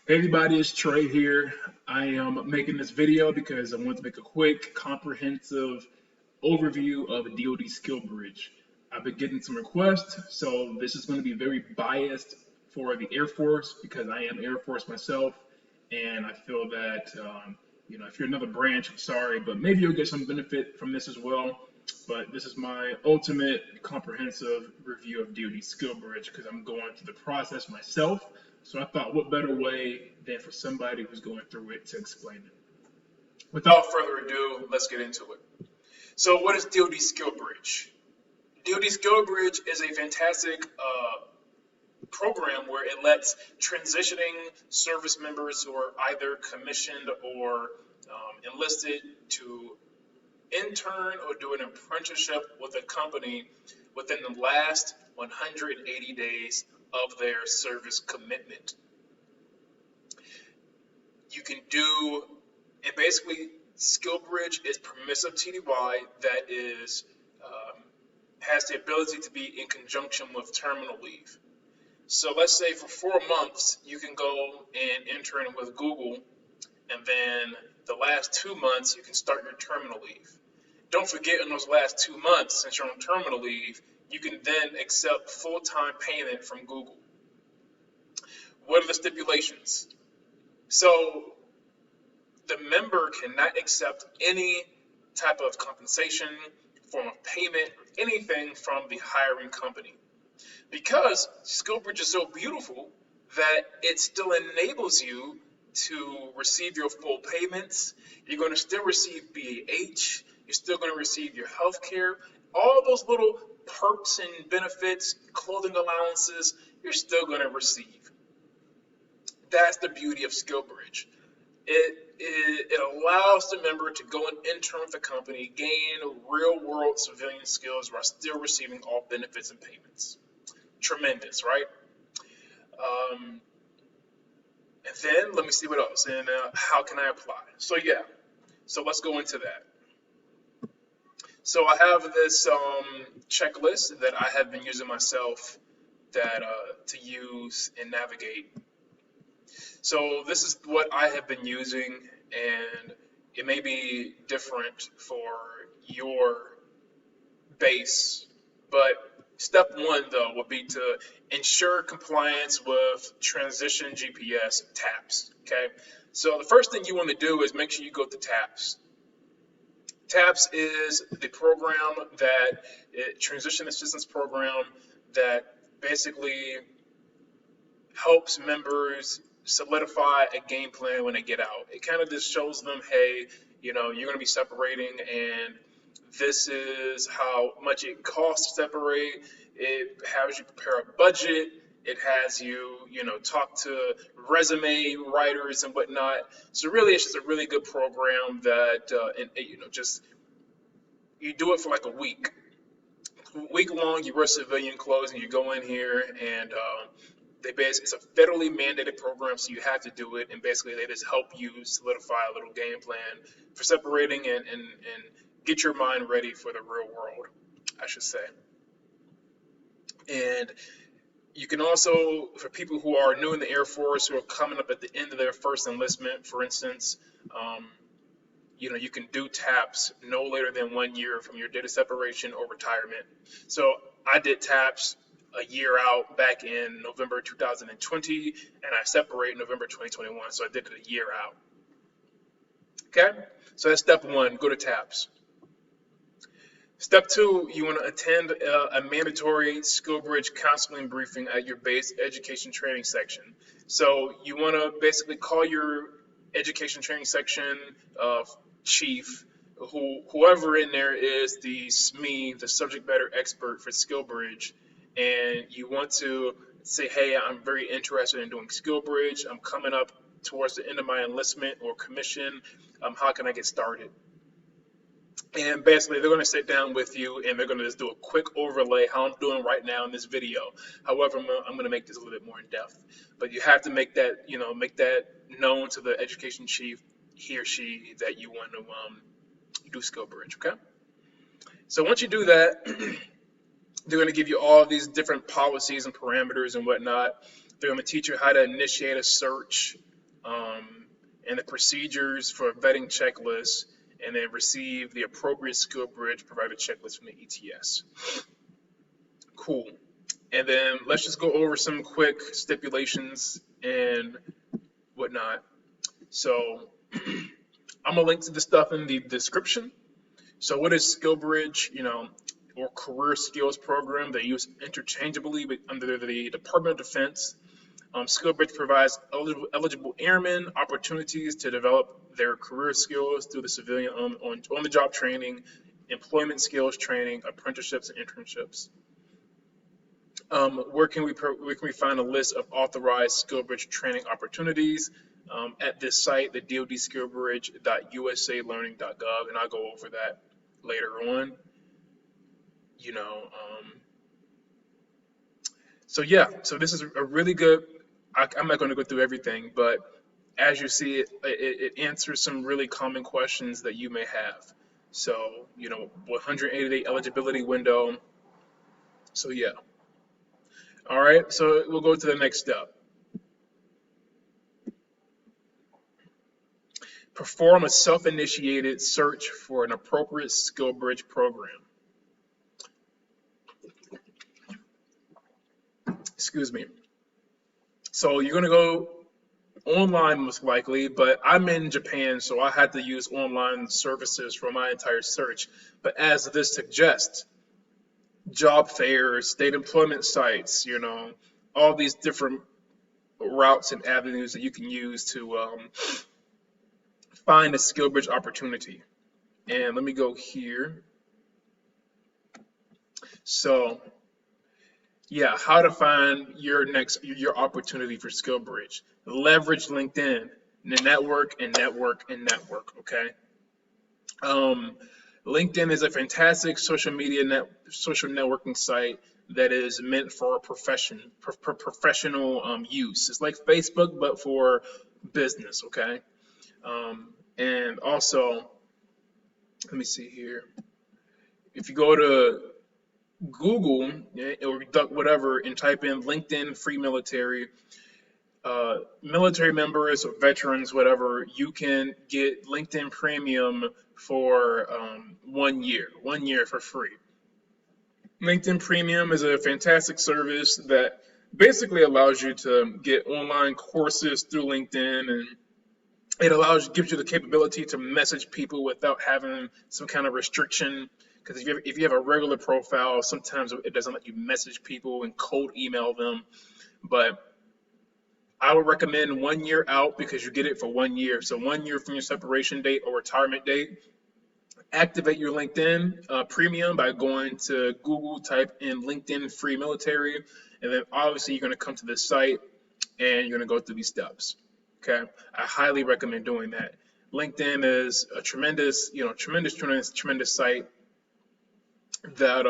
Hey everybody, it's Trey here. I am making this video because I want to make a quick, comprehensive overview of DoD Skillbridge. I've been getting some requests, so this is going to be very biased for the Air Force because I am Air Force myself, and I feel that if you're another branch, I'm sorry, but maybe you'll get some benefit from this as well. But this is my ultimate comprehensive review of DoD Skillbridge because I'm going through the process myself. So I thought, what better way than for somebody who's going through it to explain it? Without further ado, let's get into it. So what is DoD Skillbridge? DoD Skillbridge is a fantastic program where it lets transitioning service members who are either commissioned or enlisted to intern or do an apprenticeship with a company within the last 180 days of their service commitment. You can do, and basically Skillbridge is permissive TDY that is has the ability to be in conjunction with terminal leave. So let's say for 4 months you can go and intern with Google, and then the last 2 months you can start your terminal leave. Don't forget, in those last 2 months, since you're on terminal leave, you can then accept full-time payment from Google. What are the stipulations? So the member cannot accept any type of compensation, form of payment, anything from the hiring company. Because Skillbridge is so beautiful that it still enables you to receive your full payments. You're going to still receive BAH. You're still going to receive your health care. All those little perks and benefits, clothing allowances, you're still going to receive. That's the beauty of Skillbridge. It allows the member to go and intern with the company, gain real-world civilian skills while still receiving all benefits and payments. Tremendous, right? And then let me see what else, and how can I apply? So let's go into that. So I have this checklist that I have been using myself to use and navigate. So this is what I have been using, and it may be different for your base, but step one, though, would be to ensure compliance with transition GPS TAPS, okay? So the first thing you want to do is make sure you go to TAPS. TAPS is the program transition assistance program that basically helps members solidify a game plan when they get out. It kind of just shows them, hey, you're going to be separating, and this is how much it costs to separate. It has you prepare a budget. It has you, talk to resume writers and whatnot. So really, it's just a really good program that, just you do it for like a week long. You wear civilian clothes and you go in here, and it's a federally mandated program, so you have to do it. And basically, they just help you solidify a little game plan for separating and get your mind ready for the real world, I should say. And you can also, for people who are new in the Air Force, who are coming up at the end of their first enlistment, for instance, you can do TAPS no later than 1 year from your date of separation or retirement. So I did TAPS a year out back in November 2020, and I separate November 2021, so I did it a year out. Okay, so that's step one, go to TAPS. Step two, you want to attend a mandatory Skillbridge counseling briefing at your base education training section. So you want to basically call your education training section chief, whoever in there is the SME, the subject matter expert for Skillbridge, and you want to say, hey, I'm very interested in doing Skillbridge. I'm coming up towards the end of my enlistment or commission. How can I get started? And basically, they're going to sit down with you, and they're going to just do a quick overlay how I'm doing right now in this video. However, I'm going to make this a little bit more in depth. But you have to make that known to the education chief, he or she, that you want to do Skillbridge. Okay. So once you do that, they're going to give you all these different policies and parameters and whatnot. They're going to teach you how to initiate a search, and the procedures for vetting checklists, and then receive the appropriate Skillbridge provided checklist from the ETS. Cool. And then let's just go over some quick stipulations and whatnot. So I'm gonna link to the stuff in the description. So what is Skillbridge? Or career skills program. They use interchangeably under the Department of Defense. Skillbridge provides eligible airmen opportunities to develop their career skills through the civilian on-the-job training, employment skills training, apprenticeships, and internships. Where can we find a list of authorized Skillbridge training opportunities? At this site, the DoD Skillbridge.usalearning.gov, and I'll go over that later on. So this is a really good. I'm not going to go through everything, but as you see, it answers some really common questions that you may have. So 180-day eligibility window. So yeah. All right. So we'll go to the next step. Perform a self-initiated search for an appropriate Skillbridge program. Excuse me. So you're going to go online most likely, but I'm in Japan, so I had to use online services for my entire search. But as this suggests, job fairs, state employment sites, all these different routes and avenues that you can use to find a Skillbridge opportunity. And let me go here. So yeah, how to find your opportunity for Skillbridge. Leverage LinkedIn, network and network and network. Okay. LinkedIn is a fantastic social networking site that is meant for professional use. It's like Facebook, but for business. Okay. And also, let me see here. If you go to Google or whatever and type in LinkedIn free military members or veterans, whatever, you can get LinkedIn Premium for 1 year for free. LinkedIn Premium is a fantastic service that basically allows you to get online courses through LinkedIn, and it gives you the capability to message people without having some kind of restriction. Because if you have a regular profile, sometimes it doesn't let you message people and cold email them. But I would recommend 1 year out because you get it for 1 year. So 1 year from your separation date or retirement date. Activate your LinkedIn Premium by going to Google, type in LinkedIn free military, and then obviously you're going to come to this site and you're going to go through these steps. Okay, I highly recommend doing that. LinkedIn is a tremendous site that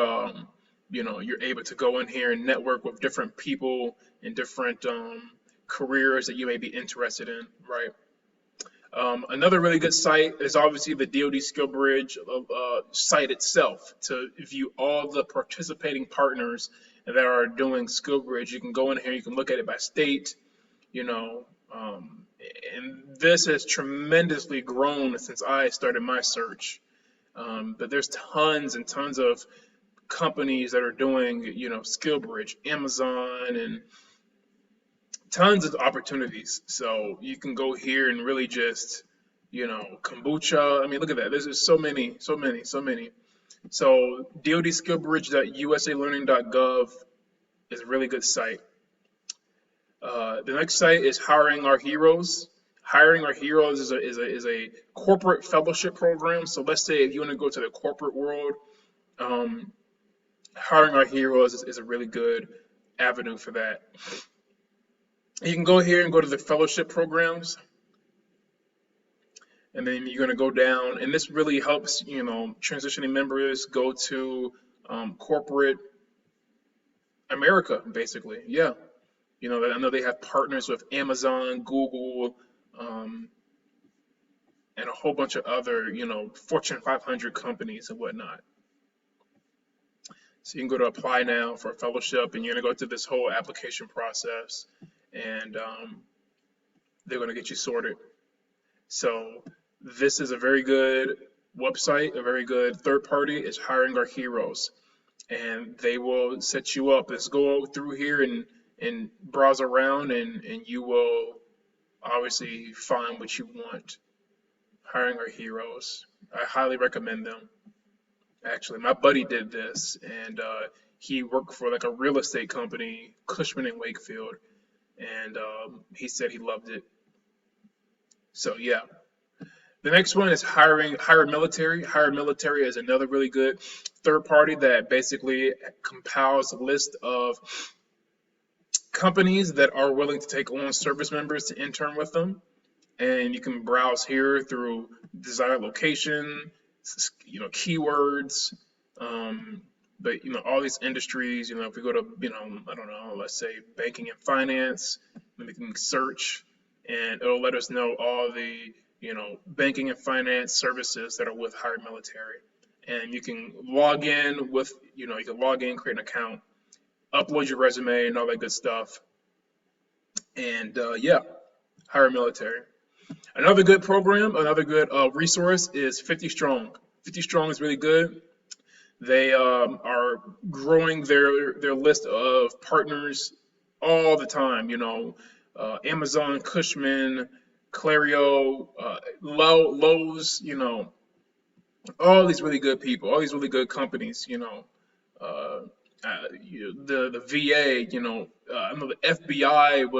you're able to go in here and network with different people in different careers that you may be interested in, right? Another really good site is obviously the DoD Skillbridge site itself to view all the participating partners that are doing Skillbridge. You can go in here, you can look at it by state, and this has tremendously grown since I started my search. But there's tons and tons of companies that are doing, Skillbridge, Amazon, and tons of opportunities. So you can go here and really just, kombucha. I mean, look at that. There's so many. So DoD Skillbridge.usalearning.gov is a really good site. The next site is Hiring Our Heroes. Hiring Our Heroes is a corporate fellowship program. So let's say if you want to go to the corporate world, Hiring Our Heroes is a really good avenue for that. You can go here and go to the fellowship programs, and then you're going to go down, and this really helps transitioning members go to corporate America, basically. Yeah. I know they have partners with Amazon, Google, and a whole bunch of other, Fortune 500 companies and whatnot. So you can go to apply now for a fellowship, and you're going to go through this whole application process. And they're going to get you sorted. So this is a very good website, a very good third party. It's Hiring Our Heroes, and they will set you up. Let's go through here and browse around, and you will obviously find what you want. Hiring Our Heroes. I highly recommend them. Actually, my buddy did this, and he worked for like a real estate company, Cushman and Wakefield, and he said he loved it. So yeah. The next one is Hire Military. Hire Military is another really good third party that basically compiles a list of companies that are willing to take on service members to intern with them. And you can browse here through desired location, keywords, but all these industries. If we go to I don't know, let's say banking and finance, then we can search, and it'll let us know all the banking and finance services that are with Hire Military. And you can log in with you can log in, create an account, upload your resume, and all that good stuff. And yeah, Hire Military. Another good program, another good resource is 50 Strong. 50 Strong is really good. They are growing their list of partners all the time. Amazon, Cushman, Clario, Lowe's. All these really good people, all these really good companies. The VA, I know the FBI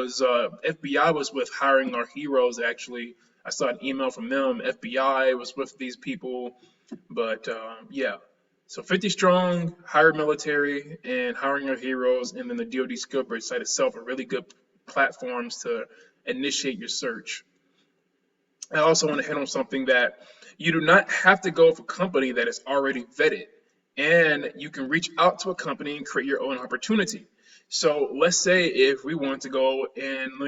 was with Hiring Our Heroes. Actually, I saw an email from them. FBI was with these people, but yeah. So 50 Strong, Hire Military, and Hiring Our Heroes, and then the DoD Skillbridge site itself are really good platforms to initiate your search. I also want to hit on something that you do not have to go with a company that is already vetted, and you can reach out to a company and create your own opportunity. So let's say if we want to go and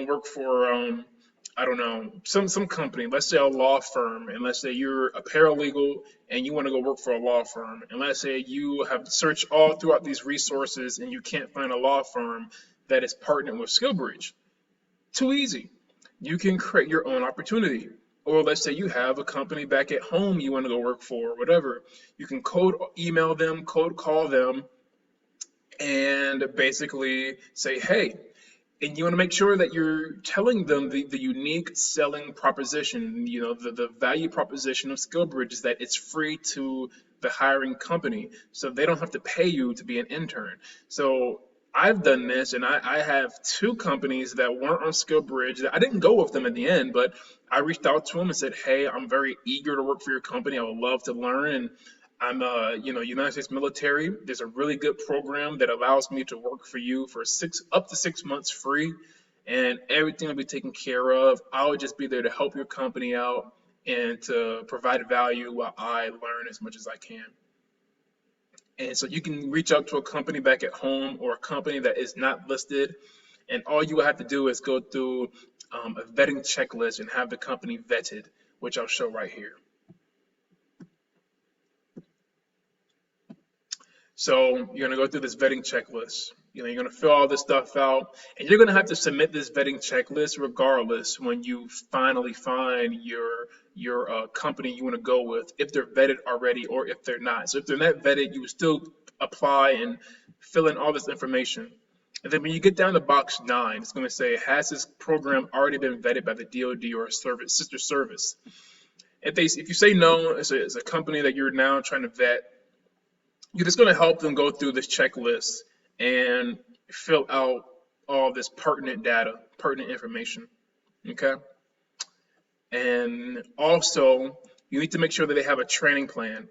work for I don't know, some company, let's say a law firm, and let's say you're a paralegal and you want to go work for a law firm, and let's say you have searched all throughout these resources and you can't find a law firm that is partnered with Skillbridge. Too easy. You can create your own opportunity. Or let's say you have a company back at home you want to go work for, or whatever. You can cold email them, cold call them, and basically say, hey, and you want to make sure that you're telling them the unique selling proposition, the value proposition of Skillbridge is that it's free to the hiring company, so they don't have to pay you to be an intern. So I've done this, and I have two companies that weren't on Skillbridge. I didn't go with them at the end, but I reached out to them and said, hey, I'm very eager to work for your company. I would love to learn, and I'm United States military. There's a really good program that allows me to work for you for up to 6 months free, and everything will be taken care of. I'll just be there to help your company out and to provide value while I learn as much as I can. And so you can reach out to a company back at home or a company that is not listed, and all you will have to do is go through a vetting checklist and have the company vetted, which I'll show right here. So you're going to go through this vetting checklist. You're going to fill all this stuff out, and you're going to have to submit this vetting checklist regardless when you finally find your company you want to go with, if they're vetted already or if they're not. So if they're not vetted, you would still apply and fill in all this information. And then when you get down to box 9, it's going to say, has this program already been vetted by the DoD or a sister service? If you say no, it's a company that you're now trying to vet, you're just going to help them go through this checklist and fill out all this pertinent data, pertinent information, okay? And also, you need to make sure that they have a training plan.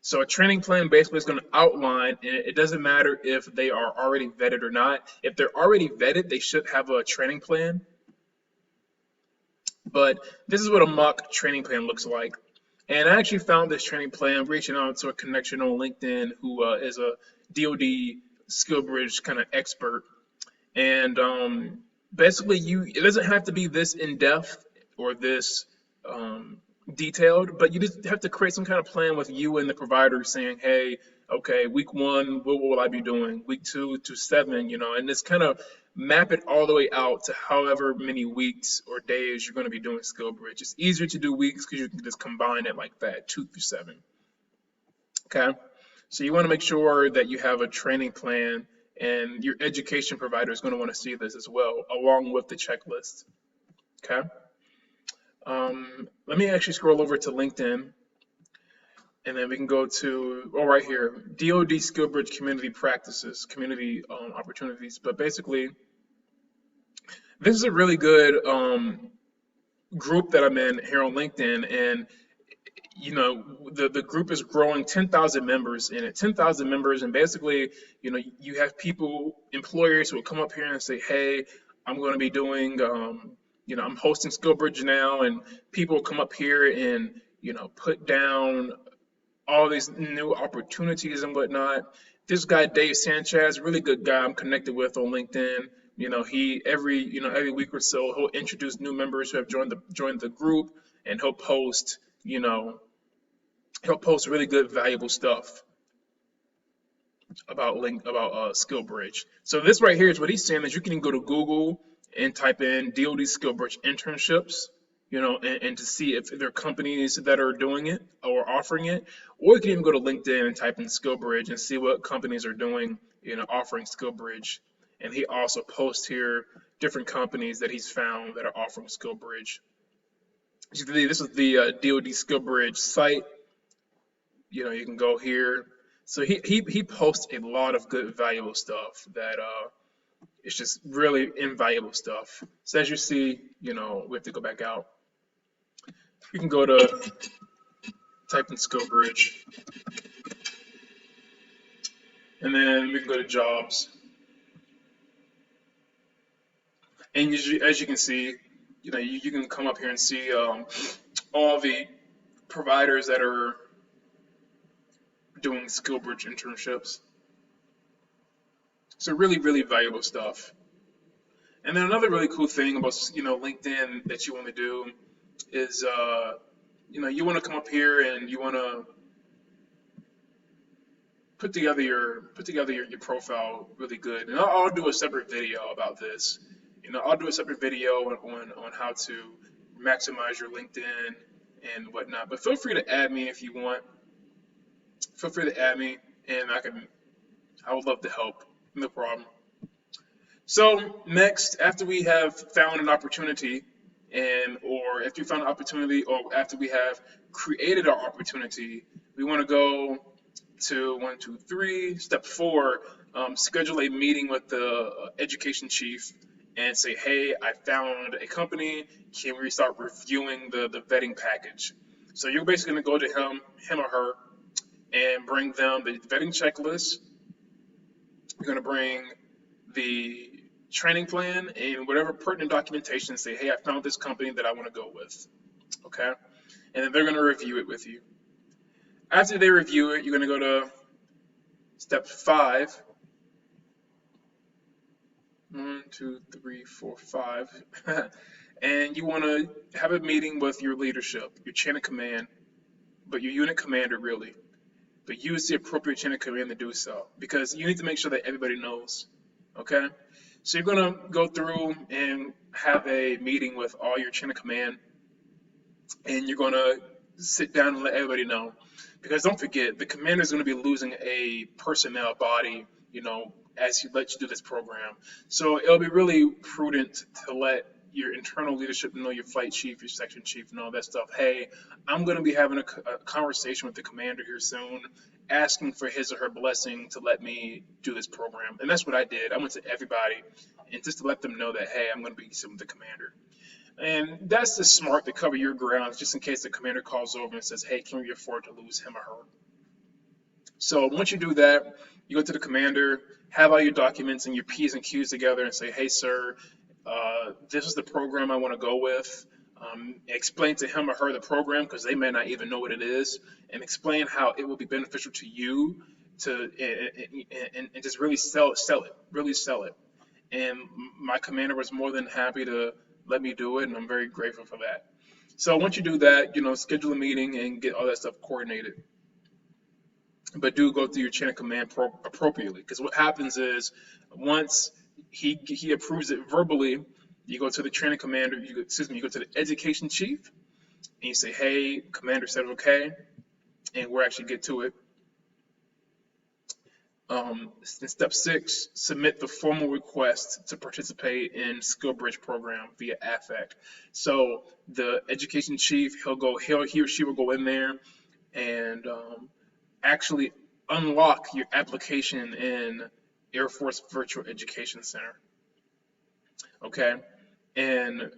So a training plan basically is going to outline, and it doesn't matter if they are already vetted or not. If they're already vetted, they should have a training plan. But this is what a mock training plan looks like. And I actually found this training plan reaching out to a connection on LinkedIn who is a DoD Skillbridge kind of expert. And basically, it doesn't have to be this in-depth or this detailed, but you just have to create some kind of plan with you and the provider saying, hey, okay, week 1, what will I be doing? Week 2 to 7, and it's kind of map it all the way out to however many weeks or days you're going to be doing Skillbridge. It's easier to do weeks because you can just combine it like that, 2 through 7. Okay, so you want to make sure that you have a training plan, and your education provider is going to want to see this as well, along with the checklist. Okay, let me actually scroll over to LinkedIn, and then we can go to, right here, DoD Skillbridge community practices, community opportunities. But basically, this is a really good group that I'm in here on LinkedIn, and the group is growing 10,000 members in it, 10,000 members, and basically, you have people, employers who will come up here and say, hey, I'm going to be doing, I'm hosting Skillbridge now, and people will come up here and, put down all these new opportunities and whatnot. This guy, Dave Sanchez, really good guy I'm connected with on LinkedIn. He every week or so he'll introduce new members who have joined the group, and he'll post really good, valuable stuff about Skillbridge. So this right here is what he's saying is you can go to Google and type in DoD Skillbridge internships, and to see if there are companies that are doing it or offering it, or you can even go to LinkedIn and type in Skillbridge and see what companies are doing, offering Skillbridge. And he also posts here different companies that he's found that are offering Skillbridge. This is the DoD Skillbridge site. You can go here. So he posts a lot of good, valuable stuff that it's just really invaluable stuff. So as you see, we have to go back out. We can go to type in Skillbridge, and then we can go to jobs. And as you can see, you can come up here and see all the providers that are doing Skillbridge internships. So really, really valuable stuff. And then another really cool thing about LinkedIn that you want to do is you want to come up here and you want to put together your profile really good. And I'll do a separate video about this. I'll do a separate video on how to maximize your LinkedIn and whatnot. But feel free to add me if you want. Feel free to add me, and I would love to help. No problem. So next, after we have found an opportunity, or after we found an opportunity, or after we have created our opportunity, we want to go to step 4, schedule a meeting with the education chief and say, hey, I found a company. Can we start reviewing the vetting package? So you're basically going to go to him or her, and bring them the vetting checklist. You're going to bring the training plan and whatever pertinent documentation, say, hey, I found this company that I want to go with. Okay? And then they're going to review it with you. After they review it, you're going to go to step 5. 1, 2, 3, 4, 5. And you want to have a meeting with your leadership, your chain of command, but your unit commander really. But use the appropriate chain of command to do so, because you need to make sure that everybody knows. Okay? So you're going to go through and have a meeting with all your chain of command, and you're going to sit down and let everybody know. Because don't forget, the commander is going to be losing a personnel body, as he lets you do this program. So it'll be really prudent to let your internal leadership know, your flight chief, your section chief, and all that stuff. Hey, I'm going to be having a conversation with the commander here soon, asking for his or her blessing to let me do this program. And that's what I did. I went to everybody and just to let them know that, hey, I'm going to be sitting with the commander. And that's just smart to cover your grounds, just in case the commander calls over and says, hey, can we afford to lose him or her? So once you do that, you go to the commander, have all your documents and your P's and Q's together and say, hey, sir, this is the program I want to go with. Explain to him or her the program, because they may not even know what it is, and explain how it will be beneficial to you and just really sell it. And my commander was more than happy to let me do it, and I'm very grateful for that. So once you do that, schedule a meeting and get all that stuff coordinated. But do go through your chain of command appropriately, because what happens is once he approves it verbally. You go to the training commander, you go to the education chief, and you say, hey, commander said okay, and we'll actually get to it. Step 6, submit the formal request to participate in Skillbridge program via AFVEC. So the education chief, he or she will go in there and actually unlock your application in Air Force Virtual Education Center. Okay, and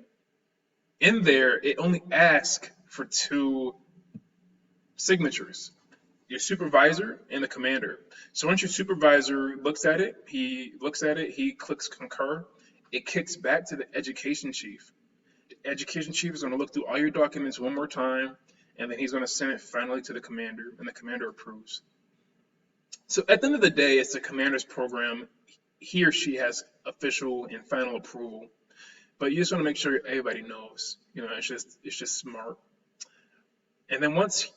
in there, it only asks for 2 signatures, your supervisor and the commander. So once your supervisor looks at it, he clicks concur, it kicks back to the education chief. The education chief is going to look through all your documents one more time, and then he's going to send it finally to the commander, and the commander approves. So at the end of the day, it's the commander's program. He or she has official and final approval. But you just want to make sure everybody knows. It's just smart. And then once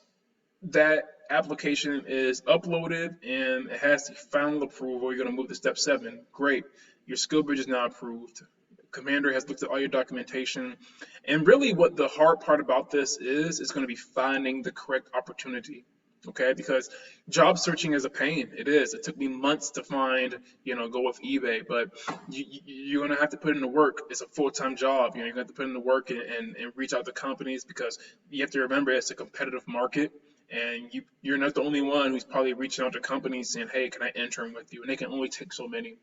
that application is uploaded and it has the final approval, you're going to move to step 7. Great. Your Skillbridge is now approved. Commander has looked at all your documentation. And really what the hard part about this is going to be finding the correct opportunity. Okay, because job searching is a pain. It is. It took me months to find, go with eBay, but you're going to have to put in the work. It's a full-time job. You're going to have to put in the work and reach out to companies, because you have to remember it's a competitive market, and you're not the only one who's probably reaching out to companies saying, hey, can I intern with you? And they can only take so many.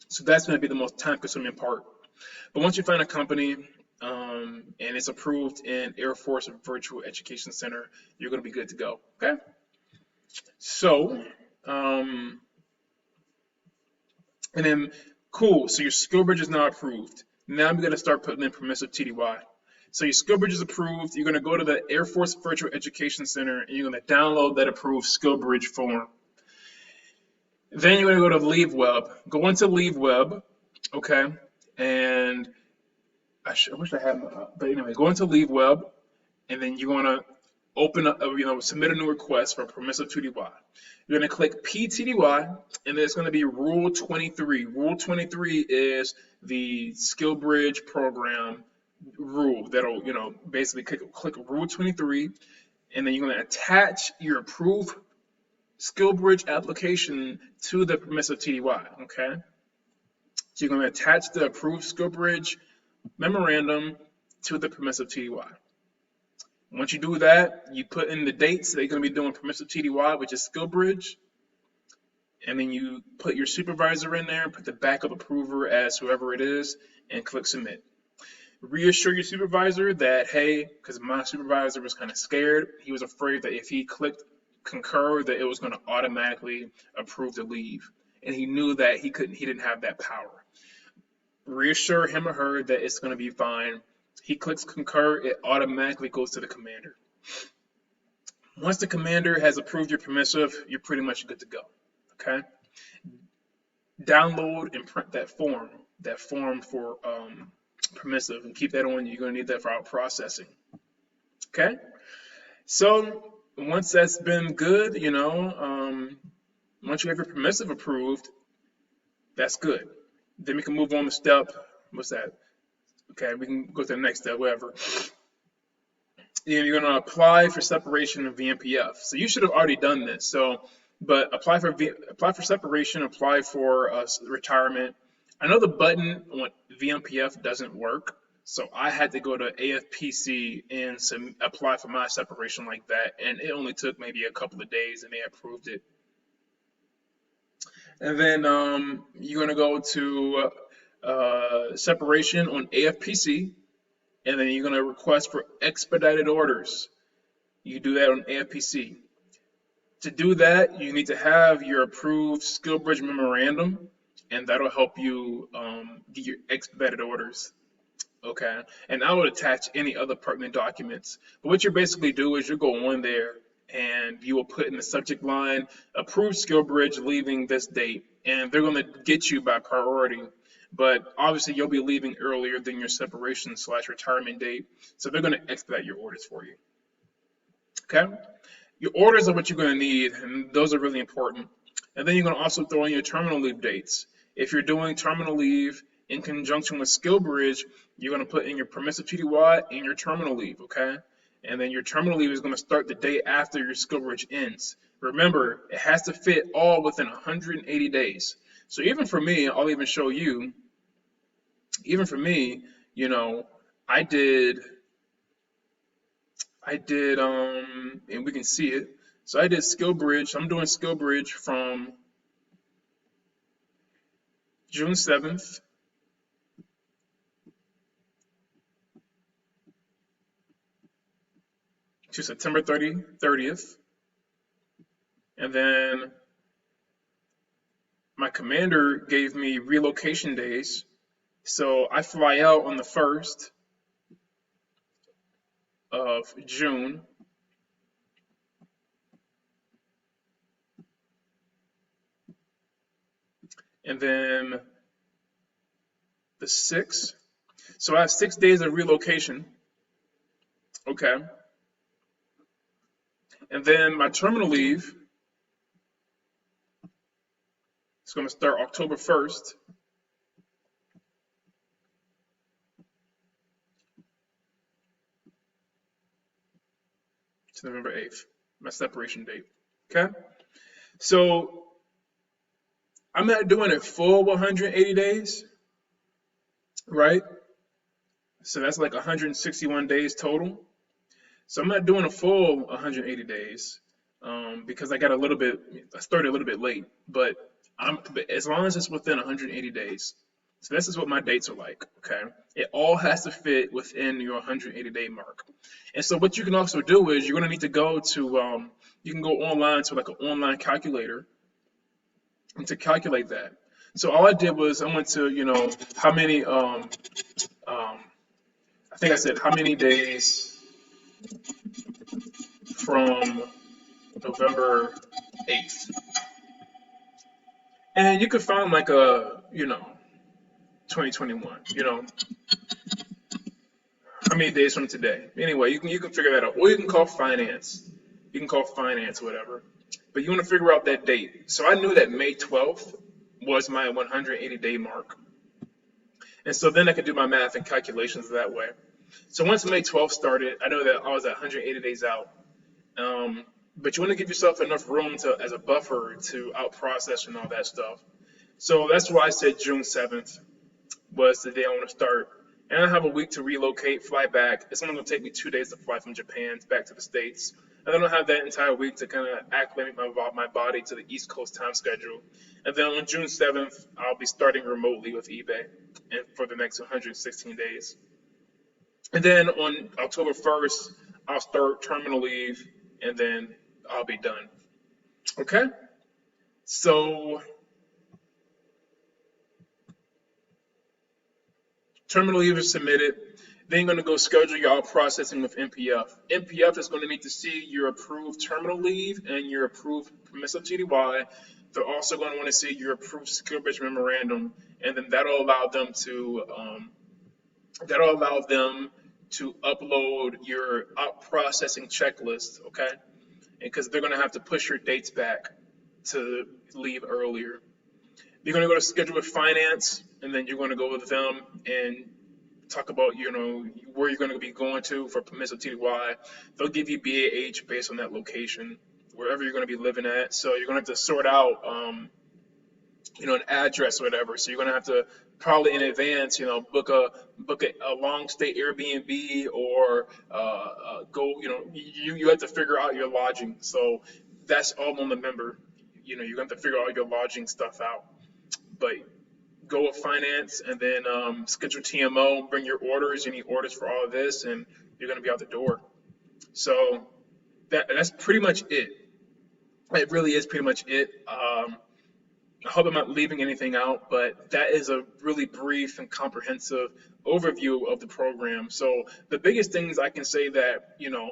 So that's going to be the most time-consuming part. But once you find a company, and it's approved in Air Force Virtual Education Center, you're going to be good to go. Okay? So, and then, cool. So your Skillbridge is now approved. Now I'm going to start putting in permissive TDY. So your Skillbridge is approved. You're going to go to the Air Force Virtual Education Center, and you're going to download that approved Skillbridge form. Then you're going to go to LeaveWeb. Go into LeaveWeb, okay? And I wish I had my, but anyway, go into LeaveWeb, and then you're going to open up, submit a new request for permissive TDY. You're going to click PTDY, and then it's going to be Rule 23. Rule 23 is the Skillbridge program rule that'll, basically click Rule 23, and then you're going to attach your approved Skillbridge application to the permissive TDY, okay? So you're going to attach the approved Skillbridge memorandum to the permissive TDY. Once you do that, you put in the dates that you're going to be doing permissive TDY, which is Skillbridge, and then you put your supervisor in there, put the backup approver as whoever it is, and click submit. Reassure your supervisor that, hey, because my supervisor was kind of scared, he was afraid that if he clicked concur that it was going to automatically approve the leave, and he knew that he didn't have that power. Reassure him or her that it's going to be fine. He clicks concur, it automatically goes to the commander. Once the commander has approved your permissive, you're pretty much good to go, okay? Download and print that form for permissive, and keep that on you. You're going to need that for outprocessing, okay? So once that's been good, once you have your permissive approved, that's good. Then we can move on to step, what's that? Okay, we can go to the next step, whatever. And you're going to apply for separation of VMPF. So you should have already done this. So, but apply for separation, apply for retirement. I know the button on VMPF doesn't work, so I had to go to AFPC and apply for my separation like that, and it only took maybe a couple of days, and they approved it. And then you're going to go to separation on AFPC, and then you're going to request for expedited orders. You do that on AFPC. To do that, you need to have your approved Skillbridge memorandum, and that'll help you get your expedited orders. Okay, and I would attach any other pertinent documents. But what you basically do is you go on there, and you will put in the subject line, approved Skillbridge leaving this date, and they're going to get you by priority. But obviously, you'll be leaving earlier than your separation/retirement date, so they're going to expedite your orders for you. Okay? Your orders are what you're going to need, and those are really important. And then you're going to also throw in your terminal leave dates. if you're doing terminal leave in conjunction with Skillbridge, you're going to put in your permissive TDY and your terminal leave, okay? And then your terminal leave is going to start the day after your Skillbridge ends. Remember, it has to fit all within 180 days. So even for me, I'll even show you, even for me, you know, I did, and we can see it. So I did Skillbridge. I'm doing Skillbridge from June 7th to September 30th. And then my commander gave me relocation days. So I fly out on the 1st of June. And then the 6th. So I have 6 days of relocation. Okay. And then my terminal leave is going to start October 1st to November 8th, my separation date. Okay. So I'm not doing it full 180 days, right? So that's like 161 days total. So I'm not doing a full 180 days because I started a little bit late, but as long as it's within 180 days. So this is what my dates are like, okay? It all has to fit within your 180-day mark. And so what you can also do is you're going to need to go to, you can go online to like an online calculator and to calculate that. So all I did was I went to, you know, how many, I think I said how many days from November 8th. And you could find like a, you know, 2021, you know, how many days from today. Anyway, you can figure that out. Or you can call finance. You can call finance, whatever. But you want to figure out that date. So I knew that May 12th was my 180-day mark. And so then I could do my math and calculations that way. So once May 12th started, I know that I was at 180 days out. But you want to give yourself enough room as a buffer to outprocess and all that stuff. So that's why I said June 7th was the day I want to start. And I have a week to relocate, fly back. It's only going to take me 2 days to fly from Japan back to the States. And then I'll have that entire week to kind of acclimate my body to the East Coast time schedule. And then on June 7th, I'll be starting remotely with eBay and for the next 116 days. And then on October 1st, I'll start terminal leave, and then I'll be done. Okay? So terminal leave is submitted. Then you're going to go schedule your outprocessing with NPF. NPF is going to need to see your approved terminal leave and your approved permissive TDY. They're also going to want to see your approved Skillbridge memorandum, and then that'll allow them to upload your outprocessing checklist, okay? Because they're going to have to push your dates back to leave earlier. You're going to go to schedule with finance, and then you're going to go with them and talk about, you know, where you're going to be going to for permissive TDY. They'll give you BAH based on that location, wherever you're going to be living at. So you're going to have to sort out, you know, an address or whatever. So you're going to have to probably in advance, you know, book a long stay Airbnb or go, you know, you have to figure out your lodging. So that's all on the member. You know, you're going to have to figure all your lodging stuff out. But go with finance and then schedule TMO, bring your orders, you need orders for all of this, and you're going to be out the door. So that's pretty much it. It really is pretty much it. I hope I'm not leaving anything out, but that is a really brief and comprehensive overview of the program. So the biggest things I can say that, you know,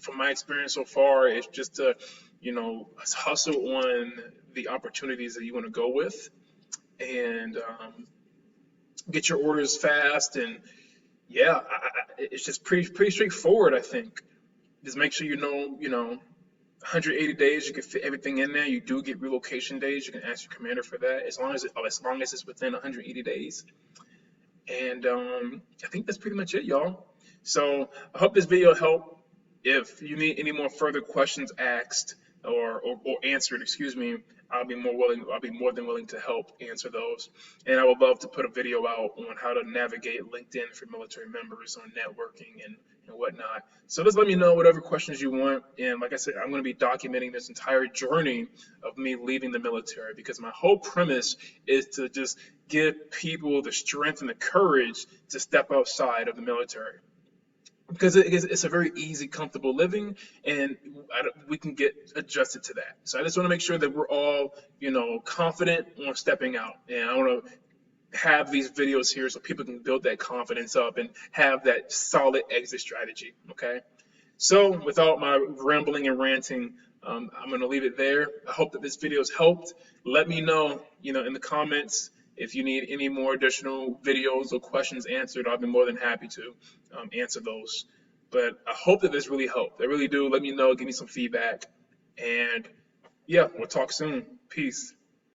from my experience so far is just to, you know, hustle on the opportunities that you want to go with and get your orders fast. And it's just pretty straightforward, I think. Just make sure you know 180 days, you can fit everything in there. You do get relocation days. You can ask your commander for that as long as it's within 180 days. And I think that's pretty much it, y'all. So I hope this video helped. If you need any more further questions asked or answered, excuse me, I'll be more than willing to help answer those. And I would love to put a video out on how to navigate LinkedIn for military members on networking and whatnot. So just let me know whatever questions you want. And like I said, I'm going to be documenting this entire journey of me leaving the military, because my whole premise is to just give people the strength and the courage to step outside of the military. Because it's a very easy, comfortable living, and we can get adjusted to that. So I just want to make sure that we're all, confident on stepping out. And I want to have these videos here so people can build that confidence up and have that solid exit strategy. Okay. So without my rambling and ranting, I'm going to leave it there. I hope that this video has helped. Let me know, in the comments, if you need any more additional videos or questions answered. I'll be more than happy to answer those. But I hope that this really helped. I really do. Let me know. Give me some feedback. And yeah, we'll talk soon. Peace.